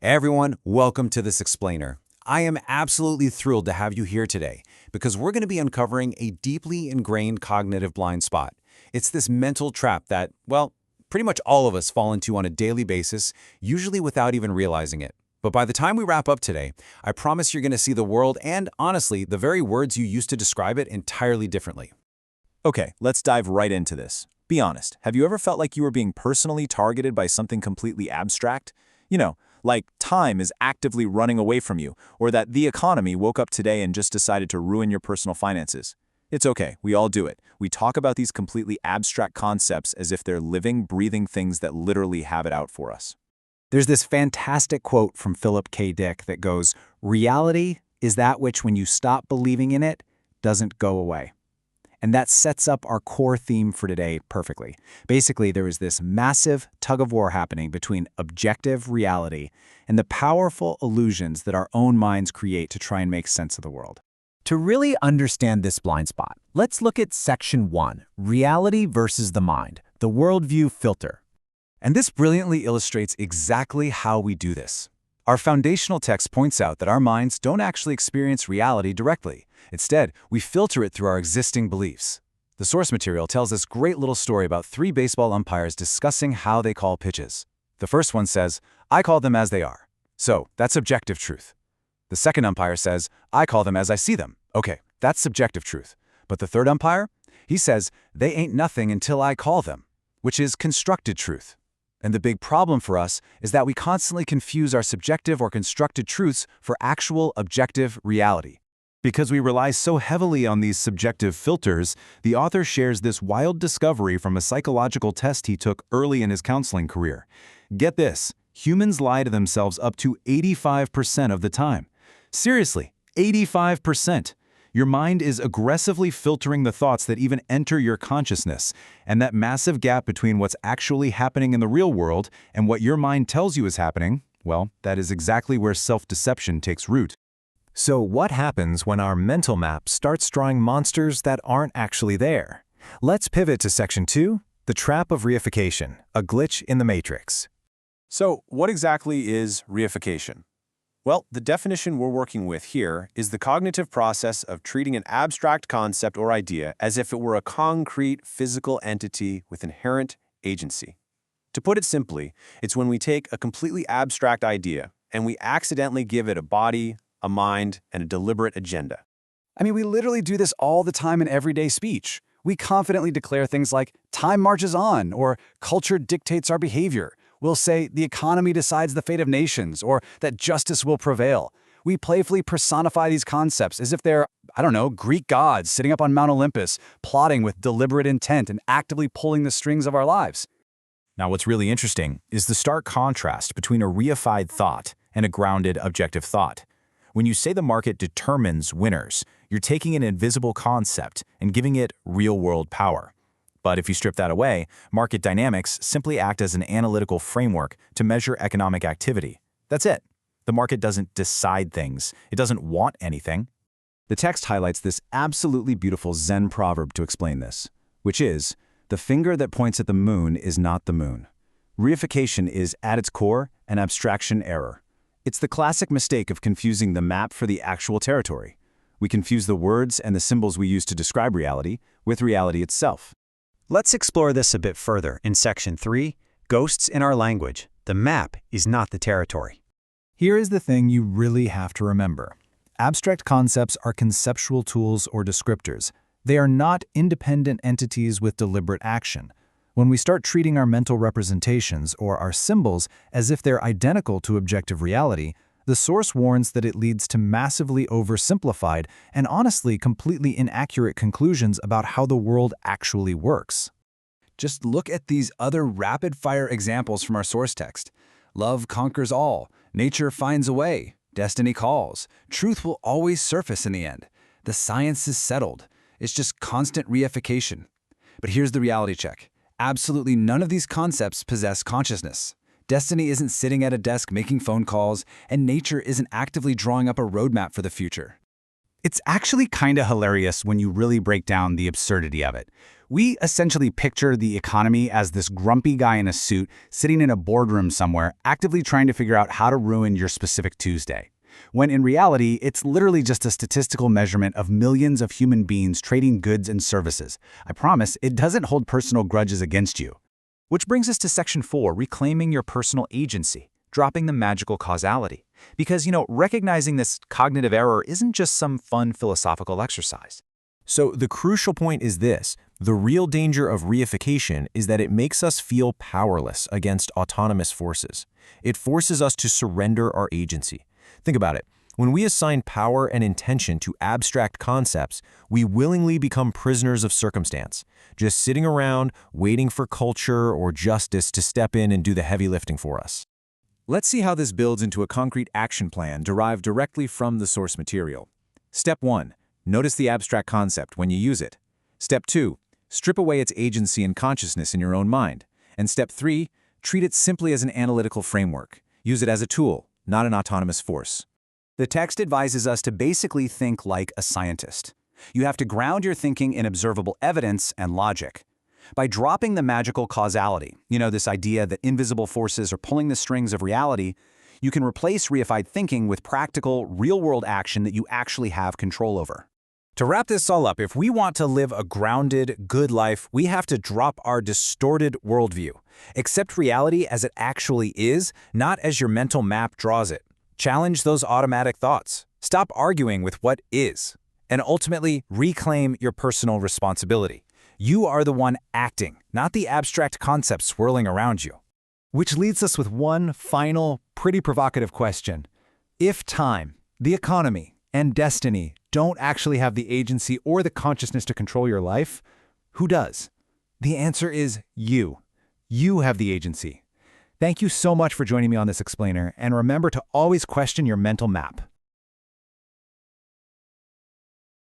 Hey everyone, welcome to This Explainer. I am absolutely thrilled to have you here today because we're going to be uncovering a deeply ingrained cognitive blind spot. It's this mental trap that, well, pretty much all of us fall into on a daily basis, usually without even realizing it. But by the time we wrap up today, I promise you're going to see the world and, honestly, the very words you used to describe it entirely differently. Okay, let's dive right into this. Be honest, have you ever felt like you were being personally targeted by something completely abstract? Like time is actively running away from you, or that the economy woke up today and just decided to ruin your personal finances. It's okay, we all do it. We talk about these completely abstract concepts as if they're living, breathing things that literally have it out for us. There's this fantastic quote from Philip K. Dick that goes, "Reality is that which, when you stop believing in it, doesn't go away." And that sets up our core theme for today perfectly. Basically, there is this massive tug-of-war happening between objective reality and the powerful illusions that our own minds create to try and make sense of the world. To really understand this blind spot, let's look at Section 1, Reality versus the Mind, the Worldview Filter. And this brilliantly illustrates exactly how we do this. Our foundational text points out that our minds don't actually experience reality directly. Instead, we filter it through our existing beliefs. The source material tells this great little story about three baseball umpires discussing how they call pitches. The first one says, "I call them as they are." So, that's objective truth. The second umpire says, "I call them as I see them." Okay, that's subjective truth. But the third umpire? He says, "They ain't nothing until I call them," which is constructed truth. And the big problem for us is that we constantly confuse our subjective or constructed truths for actual objective reality. Because we rely so heavily on these subjective filters, the author shares this wild discovery from a psychological test he took early in his counseling career. Get this, humans lie to themselves up to 85% of the time. Seriously, 85%. Your mind is aggressively filtering the thoughts that even enter your consciousness, and that massive gap between what's actually happening in the real world and what your mind tells you is happening, well, that is exactly where self-deception takes root. So what happens when our mental map starts drawing monsters that aren't actually there? Let's pivot to Section 2, the trap of reification, a glitch in the matrix. So, what exactly is reification? Well, the definition we're working with here is the cognitive process of treating an abstract concept or idea as if it were a concrete, physical entity with inherent agency. To put it simply, it's when we take a completely abstract idea and we accidentally give it a body, a mind, and a deliberate agenda. We literally do this all the time in everyday speech. We confidently declare things like, "Time marches on," or "Culture dictates our behavior." We'll say, "The economy decides the fate of nations," or that "justice will prevail." We playfully personify these concepts as if they're, Greek gods sitting up on Mount Olympus, plotting with deliberate intent and actively pulling the strings of our lives. Now, what's really interesting is the stark contrast between a reified thought and a grounded, objective thought. When you say the market determines winners, you're taking an invisible concept and giving it real-world power. But if you strip that away, market dynamics simply act as an analytical framework to measure economic activity. That's it. The market doesn't decide things. It doesn't want anything. The text highlights this absolutely beautiful Zen proverb to explain this, which is, "The finger that points at the moon is not the moon." Reification is, at its core, an abstraction error. It's the classic mistake of confusing the map for the actual territory. We confuse the words and the symbols we use to describe reality with reality itself. Let's explore this a bit further in Section 3, Ghosts in Our Language. The map is not the territory. Here is the thing you really have to remember. Abstract concepts are conceptual tools or descriptors. They are not independent entities with deliberate action. When we start treating our mental representations or our symbols as if they're identical to objective reality, the source warns that it leads to massively oversimplified and honestly completely inaccurate conclusions about how the world actually works. Just look at these other rapid-fire examples from our source text. Love conquers all. Nature finds a way. Destiny calls. Truth will always surface in the end. The science is settled. It's just constant reification. But here's the reality check. Absolutely none of these concepts possess consciousness. Destiny isn't sitting at a desk making phone calls, and nature isn't actively drawing up a roadmap for the future. It's actually kind of hilarious when you really break down the absurdity of it. We essentially picture the economy as this grumpy guy in a suit sitting in a boardroom somewhere, actively trying to figure out how to ruin your specific Tuesday. When in reality, it's literally just a statistical measurement of millions of human beings trading goods and services. I promise, it doesn't hold personal grudges against you. Which brings us to Section 4, reclaiming your personal agency, dropping the magical causality. Because, recognizing this cognitive error isn't just some fun philosophical exercise. So the crucial point is this: the real danger of reification is that it makes us feel powerless against autonomous forces. It forces us to surrender our agency. Think about it. When we assign power and intention to abstract concepts, we willingly become prisoners of circumstance, just sitting around waiting for culture or justice to step in and do the heavy lifting for us. Let's see how this builds into a concrete action plan derived directly from the source material. Step 1. Notice the abstract concept when you use it. Step 2. Strip away its agency and consciousness in your own mind. And Step 3. Treat it simply as an analytical framework. Use it as a tool, not an autonomous force. The text advises us to basically think like a scientist. You have to ground your thinking in observable evidence and logic. By dropping the magical causality, this idea that invisible forces are pulling the strings of reality, you can replace reified thinking with practical, real-world action that you actually have control over. To wrap this all up, if we want to live a grounded, good life, we have to drop our distorted worldview. Accept reality as it actually is, not as your mental map draws it. Challenge those automatic thoughts. Stop arguing with what is. And ultimately, reclaim your personal responsibility. You are the one acting, not the abstract concepts swirling around you. Which leads us with one final, pretty provocative question. If time, the economy, and destiny don't actually have the agency or the consciousness to control your life, who does? The answer is you. You have the agency. Thank you so much for joining me on this explainer, and remember to always question your mental map.